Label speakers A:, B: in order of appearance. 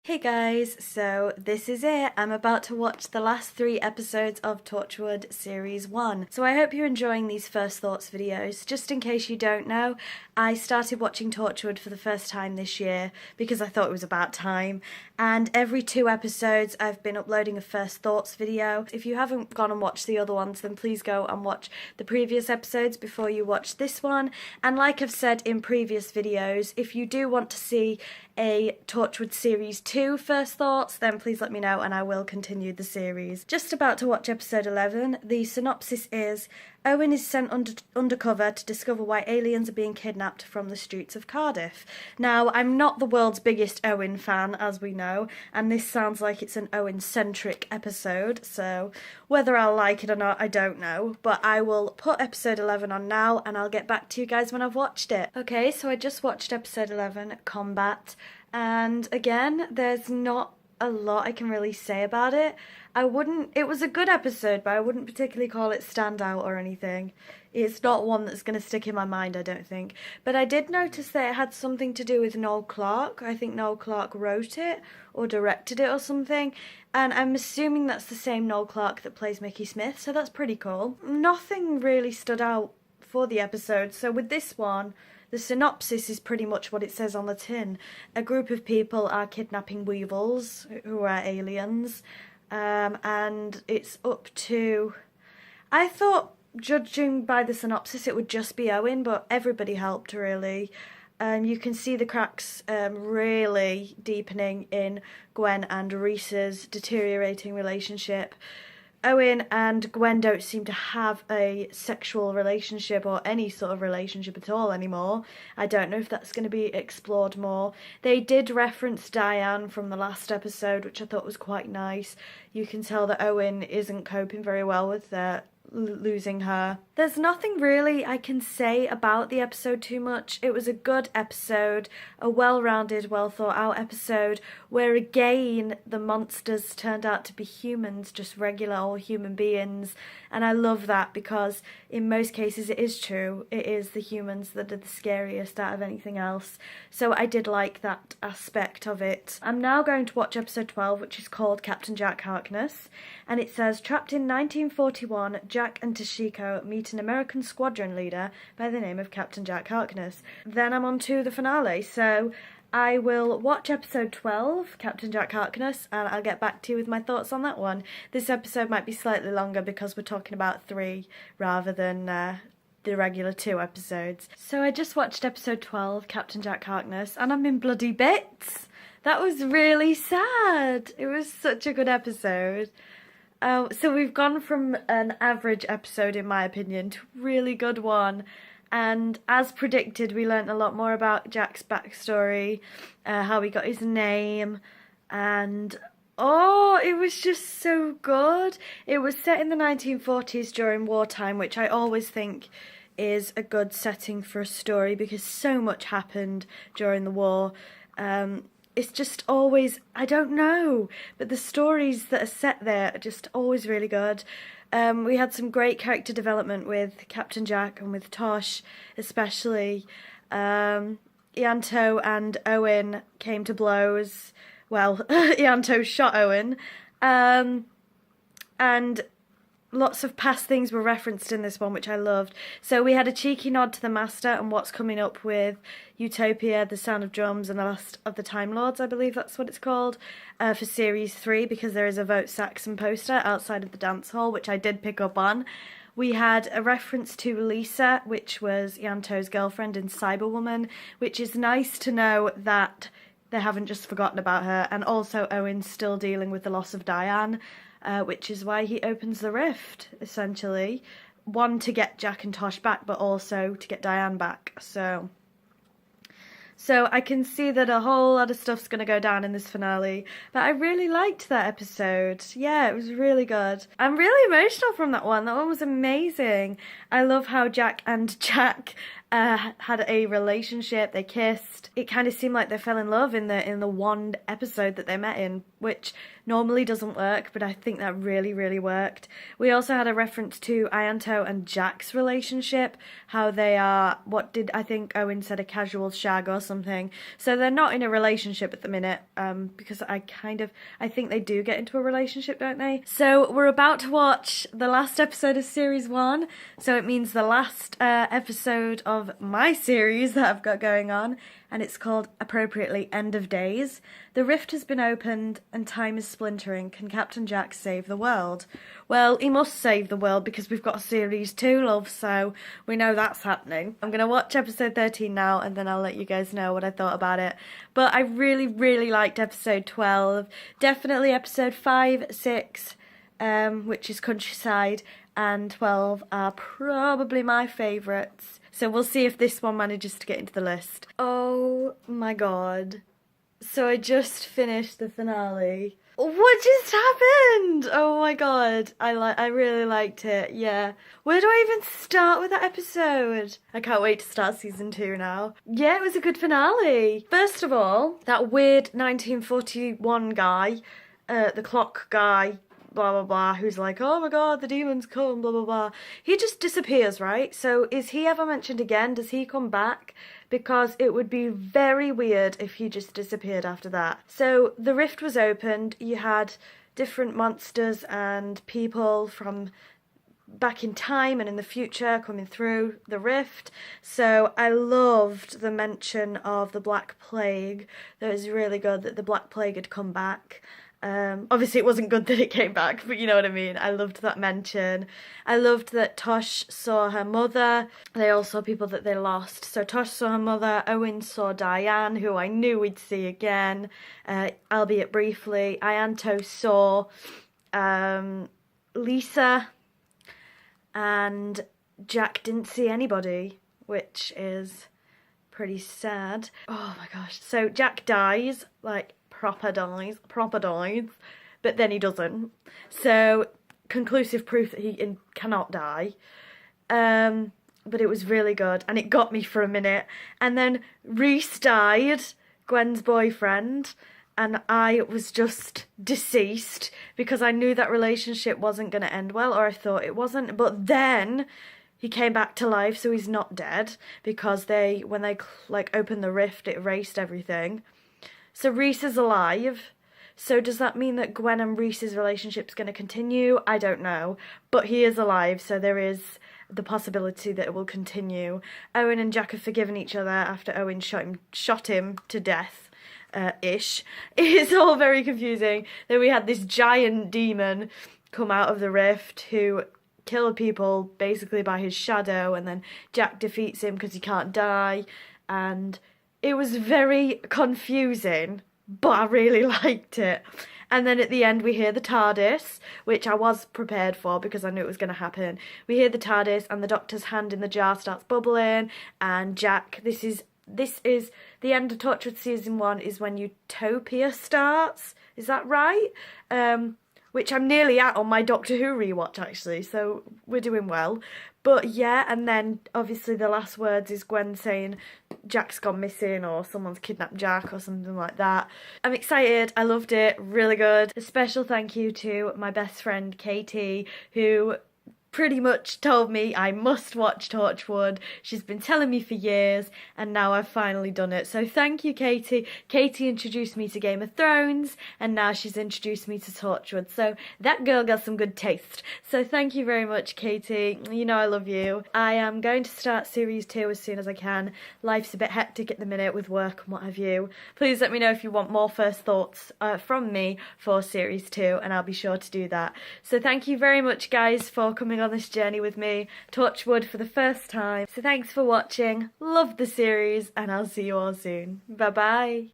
A: Hey guys, so this is it. I'm about to watch the last 3 episodes of Torchwood Series 1. So I hope you're enjoying these first thoughts videos. Just in case you don't know, I started watching Torchwood for the first time this year because I thought it was about time. And every 2 episodes I've been uploading a first thoughts video. If you haven't gone and watched the other ones, then please go and watch the previous episodes before you watch this one. And like I've said in previous videos, if you do want to see a Torchwood Series 2 first thoughts, then please let me know and I will continue the series. Just about to watch episode 11. The synopsis is: Owen is sent undercover to discover why aliens are being kidnapped from the streets of Cardiff. Now, I'm not the world's biggest Owen fan, as we know, and this sounds like it's an Owen-centric episode, so whether I'll like it or not, I don't know. But I will put episode 11 on now, and I'll get back to you guys when I've watched it. Okay, so I just watched episode 11, Combat, and again, there's not a lot I can really say about it. It was a good episode, but I wouldn't particularly call it standout or anything. It's not one that's going to stick in my mind, I don't think. But I did notice that it had something to do with Noel Clarke. I think Noel Clarke wrote it or directed it or something. And I'm assuming that's the same Noel Clarke that plays Mickey Smith, so that's pretty cool. Nothing really stood out for the episode, so with this one, the synopsis is pretty much what it says on the tin. A group of people are kidnapping weevils, who are aliens, and it's up to... I thought, judging by the synopsis, it would just be Owen, but everybody helped, really. You can see the cracks really deepening in Gwen and Reese's deteriorating relationship. Owen and Gwen don't seem to have a sexual relationship or any sort of relationship at all anymore. I don't know if that's going to be explored more. They did reference Diane from the last episode, which I thought was quite nice. You can tell that Owen isn't coping very well with losing her. There's nothing really I can say about the episode too much. It was a good episode, a well-rounded, well-thought-out episode, where again the monsters turned out to be humans, just regular old human beings, and I love that because in most cases it is true. It is the humans that are the scariest out of anything else, so I did like that aspect of it. I'm now going to watch episode 12, which is called Captain Jack Harkness, and it says, trapped in 1941, Jack and Toshiko meet an American squadron leader by the name of Captain Jack Harkness. Then I'm on to the finale, so I will watch episode 12, Captain Jack Harkness, and I'll get back to you with my thoughts on that one. This episode might be slightly longer because we're talking about 3 rather than the regular 2 episodes. So I just watched episode 12, Captain Jack Harkness, and I'm in bloody bits. That was really sad. It was such a good episode. So we've gone from an average episode, in my opinion, to a really good one. And as predicted, we learnt a lot more about Jack's backstory, how he got his name, and oh, it was just so good. It was set in the 1940s during wartime, which I always think is a good setting for a story because so much happened during the war. It's just always, I don't know, but the stories that are set there are just always really good. We had some great character development with Captain Jack and with Tosh, especially. Ianto and Owen came to blows. Well, Ianto shot Owen. And lots of past things were referenced in this one, which I loved. So we had a cheeky nod to the Master and what's coming up with Utopia, The Sound of Drums, and The Last of the Time Lords, I believe that's what it's called, for Series 3, because there is a Vote Saxon poster outside of the dance hall, which I did pick up on. We had a reference to Lisa, which was Ianto's girlfriend in Cyberwoman, which is nice to know that they haven't just forgotten about her, and also Owen's still dealing with the loss of Diane, which is why he opens the rift, essentially. One, to get Jack and Tosh back, but also to get Diane back. So I can see that a whole lot of stuff's going to go down in this finale. But I really liked that episode. Yeah, it was really good. I'm really emotional from that one. That one was amazing. I love how Jack and Jack had a relationship, they kissed. It kind of seemed like they fell in love in the one episode that they met in, which normally doesn't work, but I think that really, really worked. We also had a reference to Ianto and Jack's relationship, how they are, what did I think Owen said, a casual shag or something. So they're not in a relationship at the minute, because I think they do get into a relationship, don't they? So we're about to watch the last episode of series 1, so it means the last episode of my series that I've got going on, and it's called, appropriately, End of Days. The rift has been opened and time is splintering. Can Captain Jack save the world? Well, he must save the world because we've got a series 2, love, so we know that's happening. I'm going to watch episode 13 now and then I'll let you guys know what I thought about it. But I really, really liked episode 12. Definitely episode 5, 6, which is Countryside, and 12 are probably my favourites. So we'll see if this one manages to get into the list. Oh my god. So I just finished the finale. What just happened? Oh my god. I really liked it, yeah. Where do I even start with that episode? I can't wait to start season 2 now. Yeah, it was a good finale. First of all, that weird 1941 guy, the clock guy, blah blah blah, who's like, oh my god, the demons come, blah blah blah. He just disappears, right? So is he ever mentioned again? Does he come back? Because it would be very weird if he just disappeared after that. So the rift was opened, you had different monsters and people from back in time and in the future coming through the rift. So I loved the mention of the Black Plague. That was really good that the Black Plague had come back. Obviously it wasn't good that it came back, but you know what I mean. I loved that mention. I loved that Tosh saw her mother. They all saw people that they lost. So Tosh saw her mother, Owen saw Diane, who I knew we'd see again, albeit briefly. Ianto saw Lisa, and Jack didn't see anybody, which is pretty sad. Oh my gosh. So Jack dies, like proper dies, but then he doesn't. So conclusive proof that he cannot die. But it was really good, and it got me for a minute. And then Reese died, Gwen's boyfriend, and I was just deceased because I knew that relationship wasn't going to end well, or I thought it wasn't. But then he came back to life, so he's not dead, because when they like opened the rift, it erased everything. So Reese is alive. So does that mean that Gwen and Reese's relationship's going to continue? I don't know. But he is alive, so there is the possibility that it will continue. Owen and Jack have forgiven each other after Owen shot him to death. Ish. It's all very confusing. Then we had this giant demon come out of the rift who killed people basically by his shadow, and then Jack defeats him because he can't die, and it was very confusing, but I really liked it. And then at the end we hear the TARDIS, which I was prepared for because I knew it was going to happen. We hear the TARDIS and the Doctor's hand in the jar starts bubbling, and Jack, this is the end of Torchwood season 1 is when Utopia starts. Is that right? Which I'm nearly at on my Doctor Who rewatch, actually, so we're doing well. But yeah, and then obviously the last words is Gwen saying Jack's gone missing or someone's kidnapped Jack or something like that. I'm excited. I loved it. Really good. A special thank you to my best friend Katie, who pretty much told me I must watch Torchwood. She's been telling me for years, and now I've finally done it. So thank you, Katie. Katie introduced me to Game of Thrones, and now she's introduced me to Torchwood. So that girl got some good taste. So thank you very much, Katie. You know I love you. I am going to start series 2 as soon as I can. Life's a bit hectic at the minute with work and what have you. Please let me know if you want more first thoughts from me for series 2, and I'll be sure to do that. So thank you very much, guys, for coming on this journey with me, Torchwood for the first time. So thanks for watching, love the series, and I'll see you all soon. Bye bye.